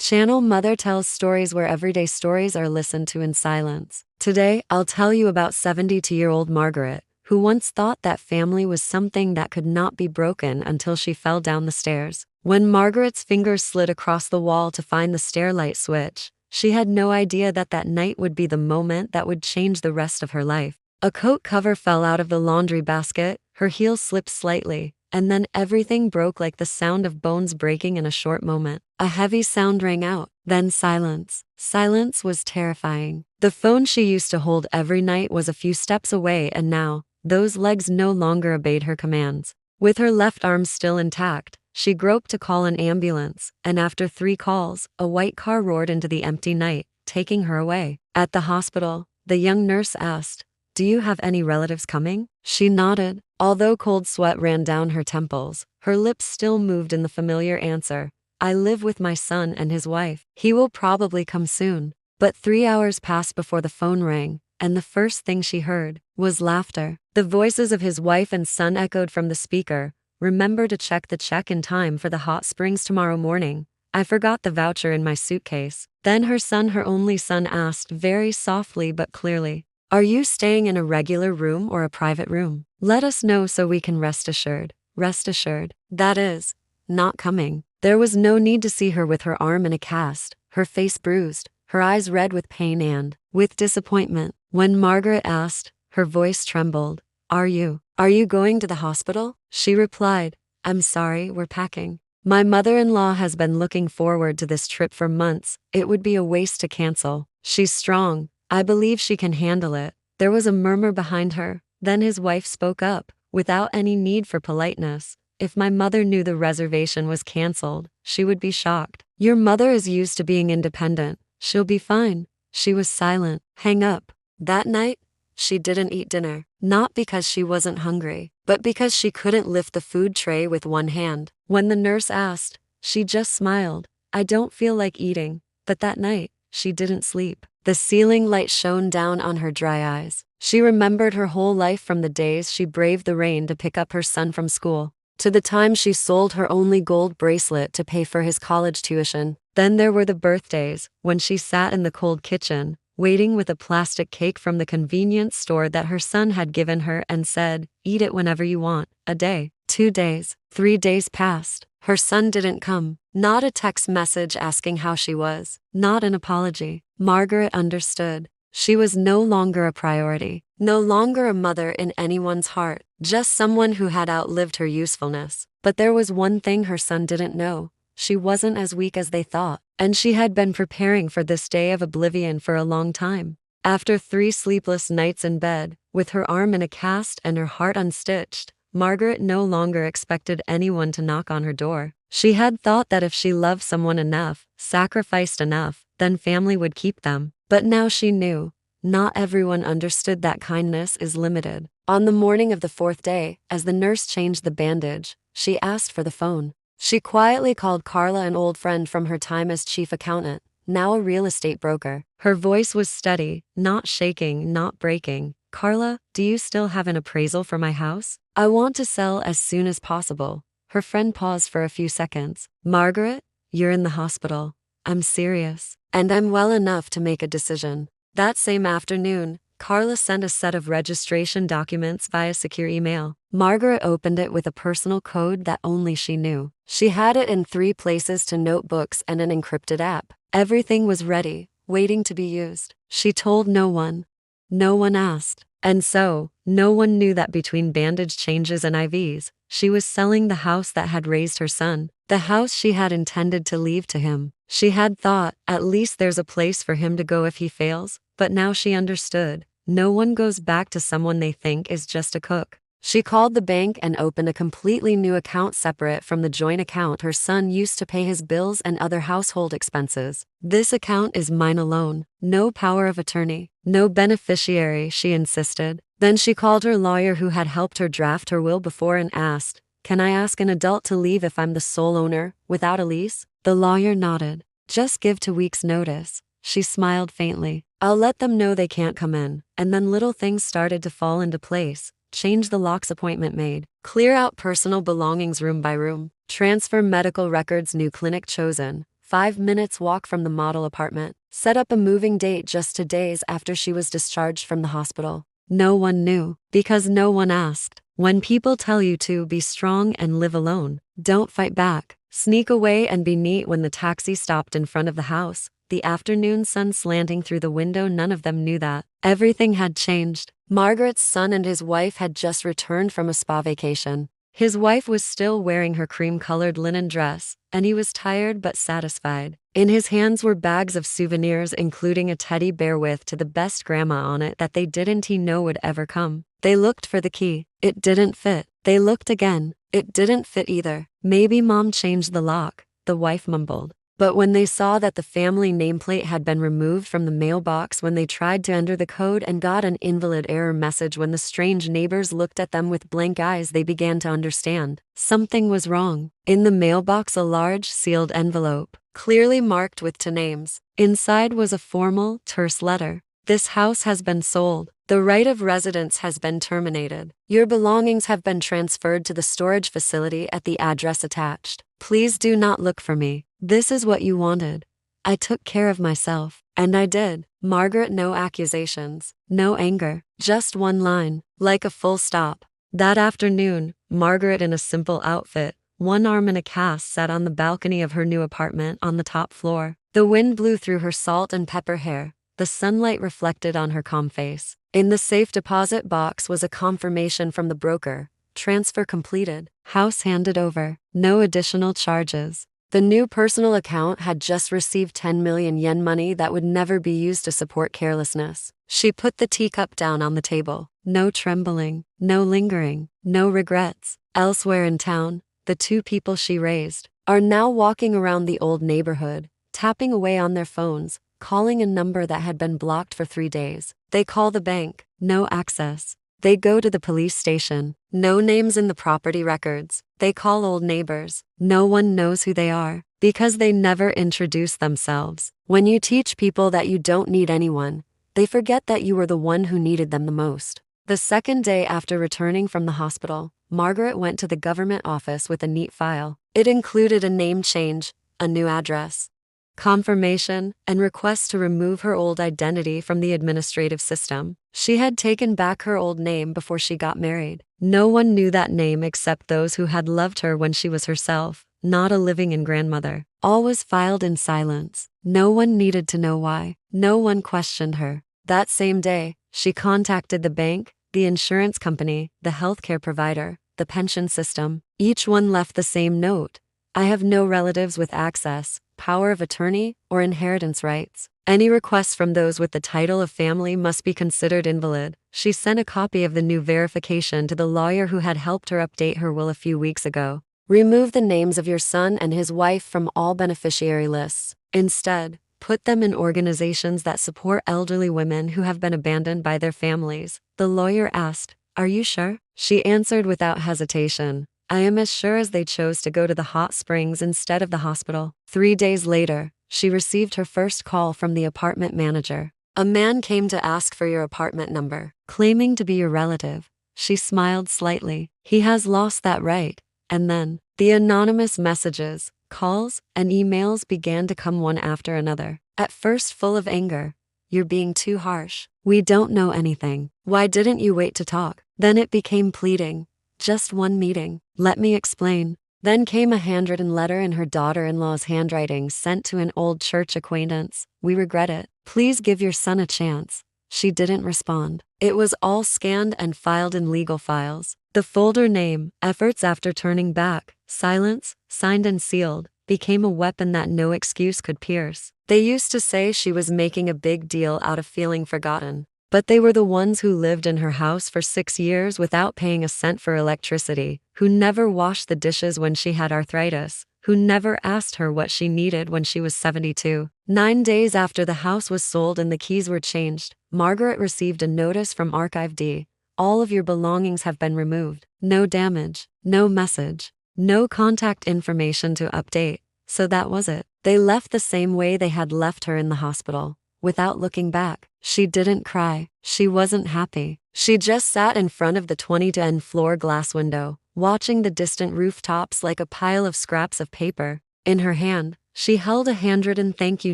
Channel Mother tells stories where everyday stories are listened to in silence. Today, I'll tell you about 72-year-old Margaret, who once thought that family was something that could not be broken until she fell down the stairs. When Margaret's fingers slid across the wall to find the stairlight switch, she had no idea that that night would be the moment that would change the rest of her life. A coat cover fell out of the laundry basket, her heel slipped slightly, and then everything broke like the sound of bones breaking in a short moment. A heavy sound rang out, then silence. Silence was terrifying. The phone she used to hold every night was a few steps away, and now, those legs no longer obeyed her commands. With her left arm still intact, she groped to call an ambulance, and after 3 calls, a white car roared into the empty night, taking her away. At the hospital, the young nurse asked, "Do you have any relatives coming?" She nodded. Although cold sweat ran down her temples, her lips still moved in the familiar answer. "I live with my son and his wife. He will probably come soon." But 3 hours passed before the phone rang, and the first thing she heard was laughter. The voices of his wife and son echoed from the speaker. "Remember to check the check in time for the hot springs tomorrow morning. I forgot the voucher in my suitcase." Then her only son asked very softly but clearly, "Are you staying in a regular room or a private room? Let us know so we can rest assured." Rest assured. That is, not coming. There was no need to see her with her arm in a cast, her face bruised, her eyes red with pain and, with disappointment. When Margaret asked, her voice trembled, Are you going to the hospital?" She replied, "I'm sorry, we're packing. My mother-in-law has been looking forward to this trip for months. It would be a waste to cancel. She's strong. I believe she can handle it." There was a murmur behind her. Then his wife spoke up, without any need for politeness. "If my mother knew the reservation was canceled, she would be shocked. Your mother is used to being independent. She'll be fine." She was silent. Hang up. That night, she didn't eat dinner. Not because she wasn't hungry, but because she couldn't lift the food tray with one hand. When the nurse asked, she just smiled. "I don't feel like eating." But that night, she didn't sleep. The ceiling light shone down on her dry eyes. She remembered her whole life, from the days she braved the rain to pick up her son from school, to the time she sold her only gold bracelet to pay for his college tuition. Then there were the birthdays, when she sat in the cold kitchen, waiting with a plastic cake from the convenience store that her son had given her and said, "Eat it whenever you want." A day, 2 days, 3 days passed. Her son didn't come. Not a text message asking how she was. Not an apology. Margaret understood. She was no longer a priority. No longer a mother in anyone's heart. Just someone who had outlived her usefulness. But there was one thing her son didn't know. She wasn't as weak as they thought, and she had been preparing for this day of oblivion for a long time. After 3 sleepless nights in bed, with her arm in a cast and her heart unstitched, Margaret no longer expected anyone to knock on her door. She had thought that if she loved someone enough, sacrificed enough, then family would keep them. But now she knew, not everyone understood that kindness is limited. On the morning of the 4th day, as the nurse changed the bandage, she asked for the phone. She quietly called Carla, an old friend from her time as chief accountant, now a real estate broker. Her voice was steady, not shaking, not breaking. "Carla, do you still have an appraisal for my house? I want to sell as soon as possible." Her friend paused for a few seconds. "Margaret, you're in the hospital. I'm serious. And I'm well enough to make a decision." That same afternoon, Carla sent a set of registration documents via secure email. Margaret opened it with a personal code that only she knew. She had it in 3 places to notebooks and an encrypted app. Everything was ready, waiting to be used. She told no one. No one asked. And so, no one knew that between bandage changes and IVs, she was selling the house that had raised her son, the house she had intended to leave to him. She had thought, at least there's a place for him to go if he fails, but now she understood. No one goes back to someone they think is just a cook. She called the bank and opened a completely new account separate from the joint account her son used to pay his bills and other household expenses. "This account is mine alone. No power of attorney. No beneficiary," she insisted. Then she called her lawyer who had helped her draft her will before and asked, "Can I ask an adult to leave if I'm the sole owner, without a lease?" The lawyer nodded. "Just give 2 weeks' notice." She smiled faintly. "I'll let them know they can't come in." And then little things started to fall into place. Change the locks, appointment made. Clear out personal belongings room by room. Transfer medical records, new clinic chosen. 5 minutes walk from the model apartment. Set up a moving date just 2 days after she was discharged from the hospital. No one knew, because no one asked. When people tell you to be strong and live alone, don't fight back. Sneak away and be neat. When the taxi stopped in front of the house, the afternoon sun slanting through the window, none of them knew that everything had changed. Margaret's son and his wife had just returned from a spa vacation. His wife was still wearing her cream-colored linen dress, and he was tired but satisfied. In his hands were bags of souvenirs, including a teddy bear with "to the best grandma" on it that they didn't know would ever come. They looked for the key. It didn't fit. They looked again. It didn't fit either. "Maybe Mom changed the lock," the wife mumbled. But when they saw that the family nameplate had been removed from the mailbox when they tried to enter the code, and got an invalid error message when the strange neighbors looked at them with blank eyes, they began to understand. Something was wrong. In the mailbox, a large, sealed envelope, clearly marked with 2 names. Inside was a formal, terse letter. "This house has been sold. The right of residence has been terminated. Your belongings have been transferred to the storage facility at the address attached. Please do not look for me. This is what you wanted. I took care of myself, and I did." Margaret, no accusations, no anger, just one line, like a full stop. That afternoon, Margaret, in a simple outfit, one arm in a cast, sat on the balcony of her new apartment on the top floor. The wind blew through her salt and pepper hair. The sunlight reflected on her calm face. In the safe deposit box was a confirmation from the broker. Transfer completed. House handed over. No additional charges. The new personal account had just received 10 million yen, money that would never be used to support carelessness. She put the teacup down on the table. No trembling, no lingering, no regrets. Elsewhere in town, the 2 people she raised are now walking around the old neighborhood, tapping away on their phones, calling a number that had been blocked for 3 days. They call the bank. No access. They go to the police station. No names in the property records. They call old neighbors. No one knows who they are, because they never introduce themselves. When you teach people that you don't need anyone, they forget that you were the one who needed them the most. The second day after returning from the hospital, Margaret went to the government office with a neat file. It included a name change, a new address, confirmation, and requests to remove her old identity from the administrative system. She had taken back her old name before she got married. No one knew that name except those who had loved her when she was herself, not a living-in grandmother. All was filed in silence. No one needed to know why. No one questioned her. That same day, she contacted the bank, the insurance company, the healthcare provider, the pension system. Each one left the same note. "I have no relatives with access, power of attorney, or inheritance rights. Any requests from those with the title of family must be considered invalid." She sent a copy of the new verification to the lawyer who had helped her update her will a few weeks ago. "Remove the names of your son and his wife from all beneficiary lists. Instead, put them in organizations that support elderly women who have been abandoned by their families," the lawyer asked. "Are you sure?" She answered without hesitation. "I am as sure as they chose to go to the hot springs instead of the hospital." 3 days later, she received her first call from the apartment manager. "A man came to ask for your apartment number, claiming to be your relative." She smiled slightly. "He has lost that right." And then, the anonymous messages, calls, and emails began to come one after another. At first full of anger. "You're being too harsh. We don't know anything. Why didn't you wait to talk?" Then it became pleading. "Just one meeting. Let me explain." Then came a handwritten letter in her daughter-in-law's handwriting sent to an old church acquaintance. "We regret it. Please give your son a chance." She didn't respond. It was all scanned and filed in legal files. The folder name, "Efforts After Turning Back," silence, signed and sealed, became a weapon that no excuse could pierce. They used to say she was making a big deal out of feeling forgotten. But they were the ones who lived in her house for 6 years without paying a cent for electricity, who never washed the dishes when she had arthritis, who never asked her what she needed when she was 72. 9 days after the house was sold and the keys were changed, Margaret received a notice from Archive D. "All of your belongings have been removed. No damage, no message, no contact information to update." So that was it. They left the same way they had left her in the hospital, without looking back. She didn't cry. She wasn't happy. She just sat in front of the 20-10 floor glass window, watching the distant rooftops like a pile of scraps of paper. In her hand, She held a handwritten thank you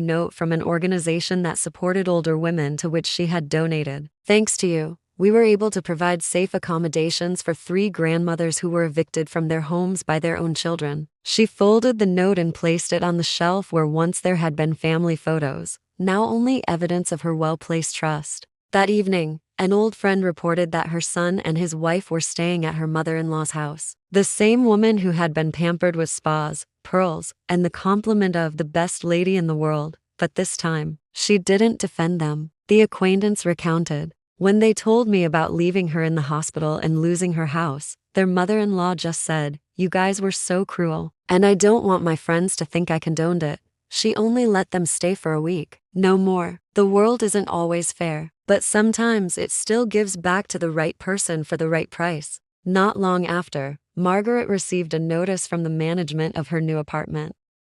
note from an organization that supported older women to which she had donated. "Thanks to you, we were able to provide safe accommodations for 3 grandmothers who were evicted from their homes by their own children." She folded the note and placed it on the shelf where once there had been family photos, now only evidence of her well-placed trust. That evening, an old friend reported that her son and his wife were staying at her mother-in-law's house. The same woman who had been pampered with spas, pearls, and the compliment of the best lady in the world, but this time, she didn't defend them. The acquaintance recounted, "When they told me about leaving her in the hospital and losing her house, their mother-in-law just said, 'You guys were so cruel.' And I don't want my friends to think I condoned it. She only let them stay for a week, no more. The world isn't always fair, but sometimes it still gives back to the right person for the right price." Not long after, Margaret received a notice from the management of her new apartment.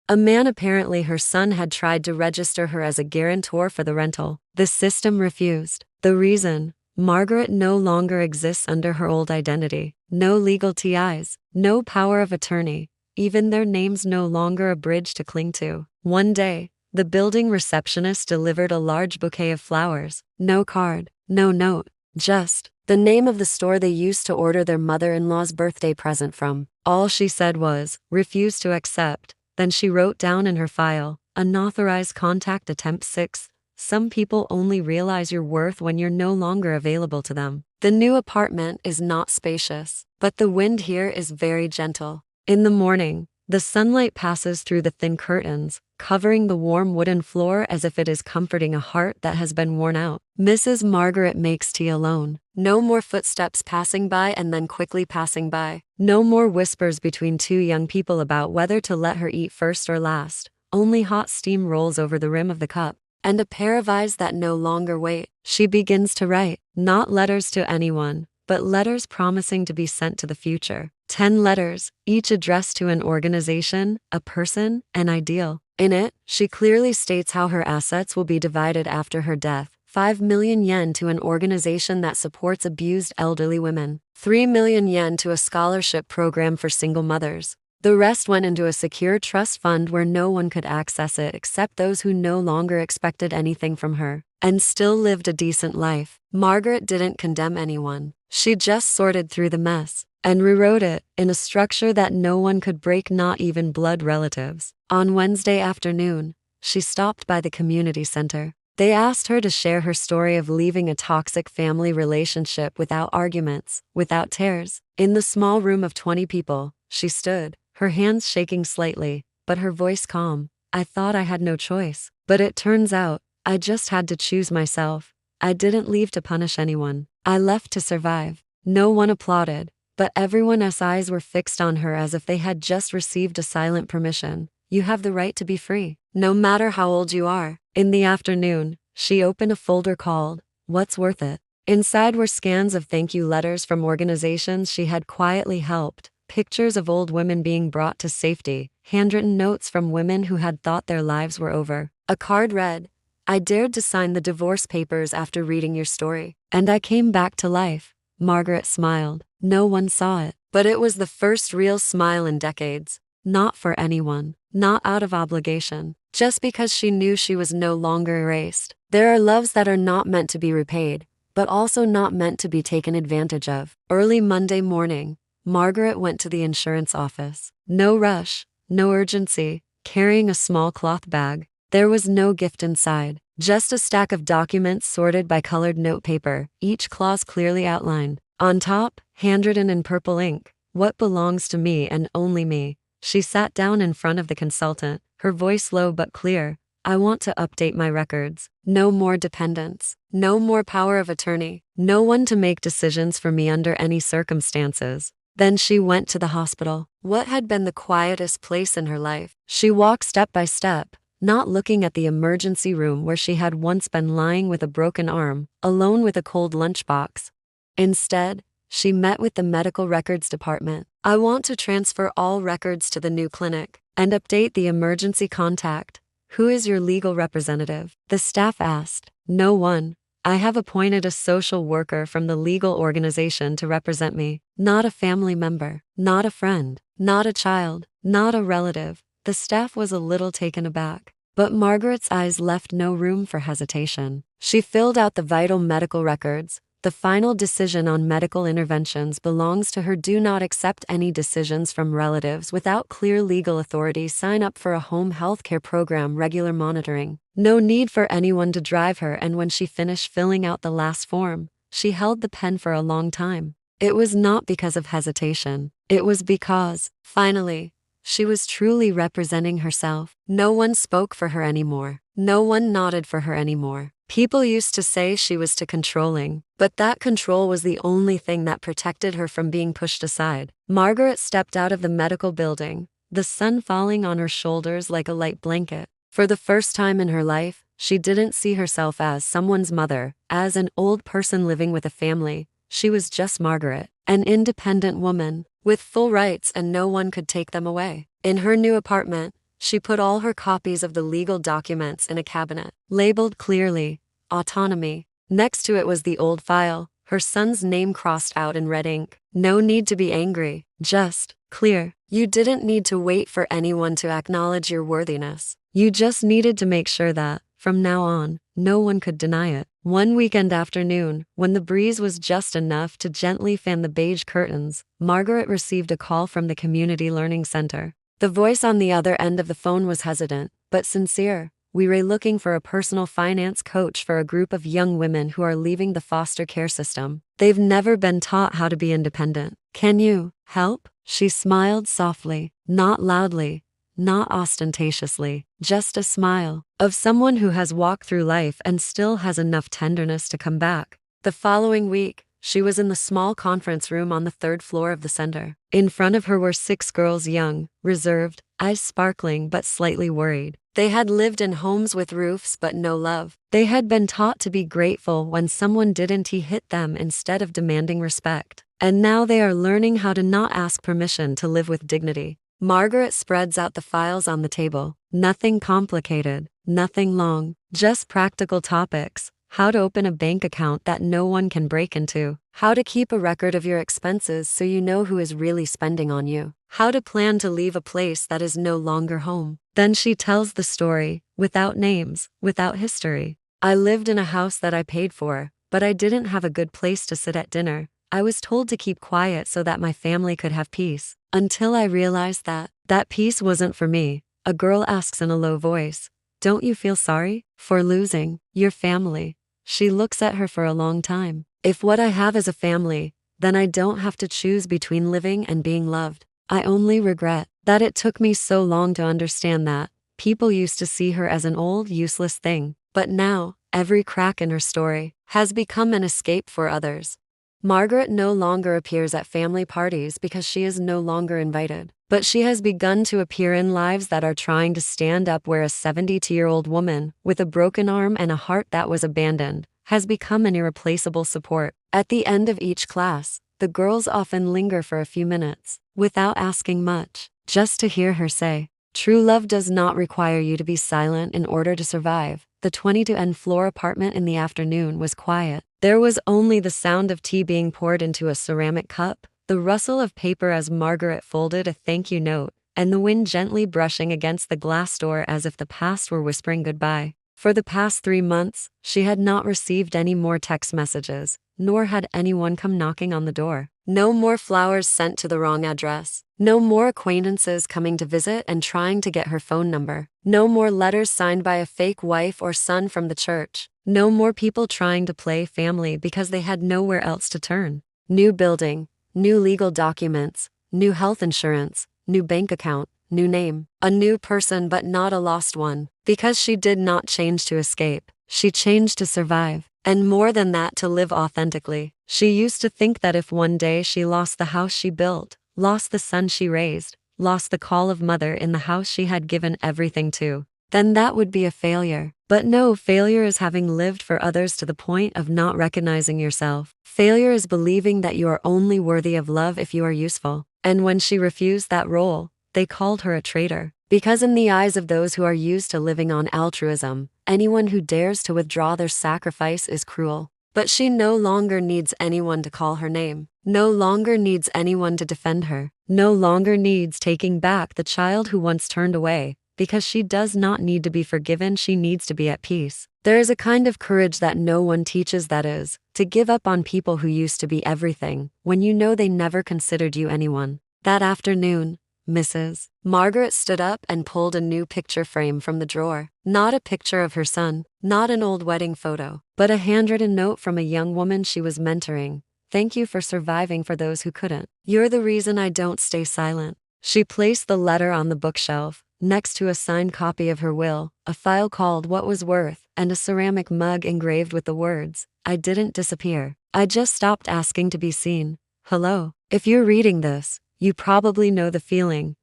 A man, apparently her son, had tried to register her as a guarantor for the rental. The system refused. The reason? Margaret no longer exists under her old identity. No legal TIs, no power of attorney, even their names no longer a bridge to cling to. One day, the building receptionist delivered a large bouquet of flowers. No card, no note, just the name of the store they used to order their mother-in-law's birthday present from. All she said was, "Refuse to accept." Then she wrote down in her file, "Unauthorized contact attempt 6. Some people only realize your worth when you're no longer available to them." The new apartment is not spacious, but the wind here is very gentle. In the morning, the sunlight passes through the thin curtains, covering the warm wooden floor as if it is comforting a heart that has been worn out. Mrs. Margaret makes tea alone. No more footsteps passing by and then quickly passing by. No more whispers between 2 young people about whether to let her eat first or last. Only hot steam rolls over the rim of the cup, and a pair of eyes that no longer wait. She begins to write, not letters to anyone, but letters promising to be sent to the future. 10 letters, each addressed to an organization, a person, an ideal. In it, she clearly states how her assets will be divided after her death. 5 million yen to an organization that supports abused elderly women. 3 million yen to a scholarship program for single mothers. The rest went into a secure trust fund where no one could access it except those who no longer expected anything from her, and still lived a decent life. Margaret didn't condemn anyone. She just sorted through the mess and rewrote it in a structure that no one could break, not even blood relatives. On Wednesday afternoon, she stopped by the community center. They asked her to share her story of leaving a toxic family relationship without arguments, without tears. In the small room of 20 people, she stood, her hands shaking slightly, but her voice calm. "I thought I had no choice, but it turns out, I just had to choose myself. I didn't leave to punish anyone. I left to survive." No one applauded, but everyone's eyes were fixed on her as if they had just received a silent permission. "You have the right to be free, no matter how old you are." In the afternoon, she opened a folder called, "What's Worth It?" Inside were scans of thank you letters from organizations she had quietly helped, pictures of old women being brought to safety, handwritten notes from women who had thought their lives were over. A card read, "I dared to sign the divorce papers after reading your story, and I came back to life." Margaret smiled. No one saw it, but it was the first real smile in decades. Not for anyone, not out of obligation, just because she knew she was no longer erased. There are loves that are not meant to be repaid, but also not meant to be taken advantage of. Early Monday morning, Margaret went to the insurance office. No rush, no urgency, carrying a small cloth bag. There was no gift inside, just a stack of documents sorted by colored notepaper, each clause clearly outlined. On top, handwritten in purple ink, "What belongs to me and only me." She sat down in front of the consultant, her voice low but clear. "I want to update my records. No more dependents. No more power of attorney. No one to make decisions for me under any circumstances." Then she went to the hospital. What had been the quietest place in her life? She walked step by step, not looking at the emergency room where she had once been lying with a broken arm, alone with a cold lunchbox. Instead, she met with the medical records department. "I want to transfer all records to the new clinic and update the emergency contact. Who is your legal representative?" The staff asked. "No one. I have appointed a social worker from the legal organization to represent me. Not a family member, not a friend, not a child, not a relative." The The staff was a little taken aback, but Margaret's eyes left no room for hesitation. She filled out the vital medical records. The final decision on medical interventions belongs to her. Do not accept any decisions from relatives without clear legal authority. Sign up for a home health care program. Regular monitoring. No need for anyone to drive her. And when she finished filling out the last form, she held the pen for a long time. It was not because of hesitation. It was because, finally, she was truly representing herself. No one spoke for her anymore. No one nodded for her anymore. People used to say she was too controlling, but that control was the only thing that protected her from being pushed aside. Margaret stepped out of the medical building, the sun falling on her shoulders like a light blanket. For the first time in her life, she didn't see herself as someone's mother, as an old person living with a family. She was just Margaret, an independent woman, with full rights, and no one could take them away. In her new apartment, she put all her copies of the legal documents in a cabinet, labeled clearly, autonomy. Next to it was the old file, her son's name crossed out in red ink. No need to be angry, just clear. You didn't need to wait for anyone to acknowledge your worthiness. You just needed to make sure that, from now on, no one could deny it. One weekend afternoon, when the breeze was just enough to gently fan the beige curtains, Margaret received a call from the Community Learning Center. The voice on the other end of the phone was hesitant, but sincere. We were looking for a personal finance coach for a group of young women who are leaving the foster care system. They've never been taught how to be independent. Can you help? She smiled softly, not loudly, not ostentatiously, just a smile of someone who has walked through life and still has enough tenderness to come back. The following week, she was in the small conference room on the third floor of the center. In front of her were 6 girls, young, reserved, eyes sparkling but slightly worried. They had lived in homes with roofs but no love. They had been taught to be grateful when someone didn't hit them instead of demanding respect. And now they are learning how to not ask permission to live with dignity. Margaret spreads out the files on the table. Nothing complicated, nothing long, just practical topics. How to open a bank account that no one can break into. How to keep a record of your expenses so you know who is really spending on you. How to plan to leave a place that is no longer home. Then she tells the story, without names, without history. I lived in a house that I paid for, but I didn't have a good place to sit at dinner. I was told to keep quiet so that my family could have peace. Until I realized that peace wasn't for me. A girl asks in a low voice, "Don't you feel sorry for losing your family?" She looks at her for a long time. If what I have is a family, then I don't have to choose between living and being loved. I only regret that it took me so long to understand that. People used to see her as an old, useless thing, but now, every crack in her story has become an escape for others. Margaret no longer appears at family parties because she is no longer invited, but she has begun to appear in lives that are trying to stand up, where a 72-year-old woman with a broken arm and a heart that was abandoned has become an irreplaceable support. At the end of each class, the girls often linger for a few minutes, without asking much, just to hear her say, "True love does not require you to be silent in order to survive." The 22nd floor apartment in the afternoon was quiet. There was only the sound of tea being poured into a ceramic cup, the rustle of paper as Margaret folded a thank you note, and the wind gently brushing against the glass door as if the past were whispering goodbye. For the past 3 months, she had not received any more text messages, nor had anyone come knocking on the door. No more flowers sent to the wrong address. No more acquaintances coming to visit and trying to get her phone number. No more letters signed by a fake wife or son from the church. No more people trying to play family because they had nowhere else to turn. New building, new legal documents, new health insurance, new bank account, new name. A new person, but not a lost one. Because she did not change to escape. She changed to survive. And more than that, to live authentically. She used to think that if one day she lost the house she built, lost the son she raised, lost the call of mother in the house she had given everything to, then that would be a failure. But no, failure is having lived for others to the point of not recognizing yourself. Failure is believing that you are only worthy of love if you are useful. And when she refused that role, they called her a traitor. Because in the eyes of those who are used to living on altruism, anyone who dares to withdraw their sacrifice is cruel. But she no longer needs anyone to call her name, no longer needs anyone to defend her, no longer needs taking back the child who once turned away, because she does not need to be forgiven, she needs to be at peace. There is a kind of courage that no one teaches, that is, to give up on people who used to be everything, when you know they never considered you anyone. That afternoon, Mrs. Margaret stood up and pulled a new picture frame from the drawer. Not a picture of her son, not an old wedding photo, but a handwritten note from a young woman she was mentoring. Thank you for surviving for those who couldn't. You're the reason I don't stay silent. She placed the letter on the bookshelf, next to a signed copy of her will, a file called What Was Worth, and a ceramic mug engraved with the words, I didn't disappear. I just stopped asking to be seen. Hello. If you're reading this, you probably know the feeling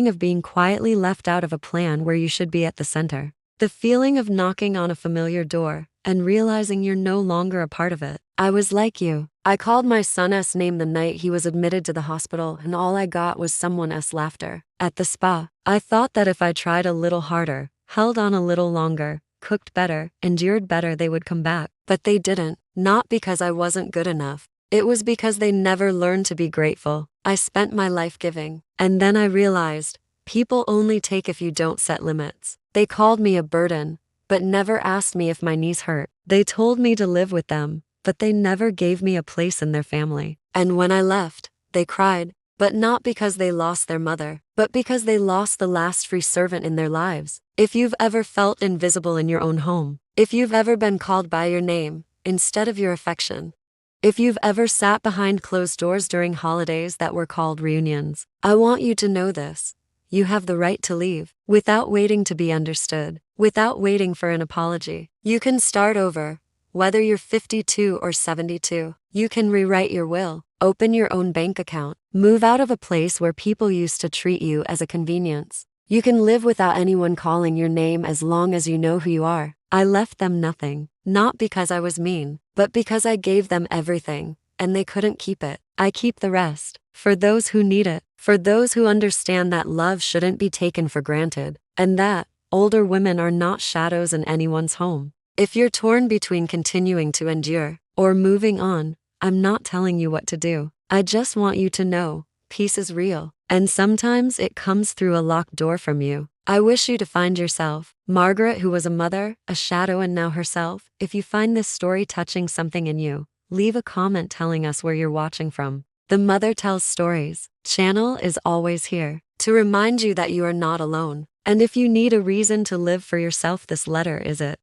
of being quietly left out of a plan where you should be at the center. The feeling of knocking on a familiar door and realizing you're no longer a part of it. I was like you. I called my son's name the night he was admitted to the hospital, and all I got was someone's laughter. At the spa, I thought that if I tried a little harder, held on a little longer, cooked better, endured better, they would come back. But they didn't. Not because I wasn't good enough. It was because they never learned to be grateful. I spent my life giving. And then I realized, people only take if you don't set limits. They called me a burden, but never asked me if my knees hurt. They told me to live with them, but they never gave me a place in their family. And when I left, they cried, but not because they lost their mother, but because they lost the last free servant in their lives. If you've ever felt invisible in your own home, if you've ever been called by your name instead of your affection, if you've ever sat behind closed doors during holidays that were called reunions, I want you to know this. You have the right to leave, without waiting to be understood, without waiting for an apology. You can start over, whether you're 52 or 72. You can rewrite your will, open your own bank account, move out of a place where people used to treat you as a convenience. You can live without anyone calling your name as long as you know who you are. I left them nothing, not because I was mean, but because I gave them everything, and they couldn't keep it. I keep the rest, for those who need it, for those who understand that love shouldn't be taken for granted, and that older women are not shadows in anyone's home. If you're torn between continuing to endure or moving on, I'm not telling you what to do. I just want you to know, peace is real, and sometimes it comes through a locked door from you. I wish you to find yourself. Margaret, who was a mother, a shadow, and now herself. If you find this story touching something in you, leave a comment telling us where you're watching from. The Mother Tells Stories channel is always here to remind you that you are not alone. And if you need a reason to live for yourself, this letter is it.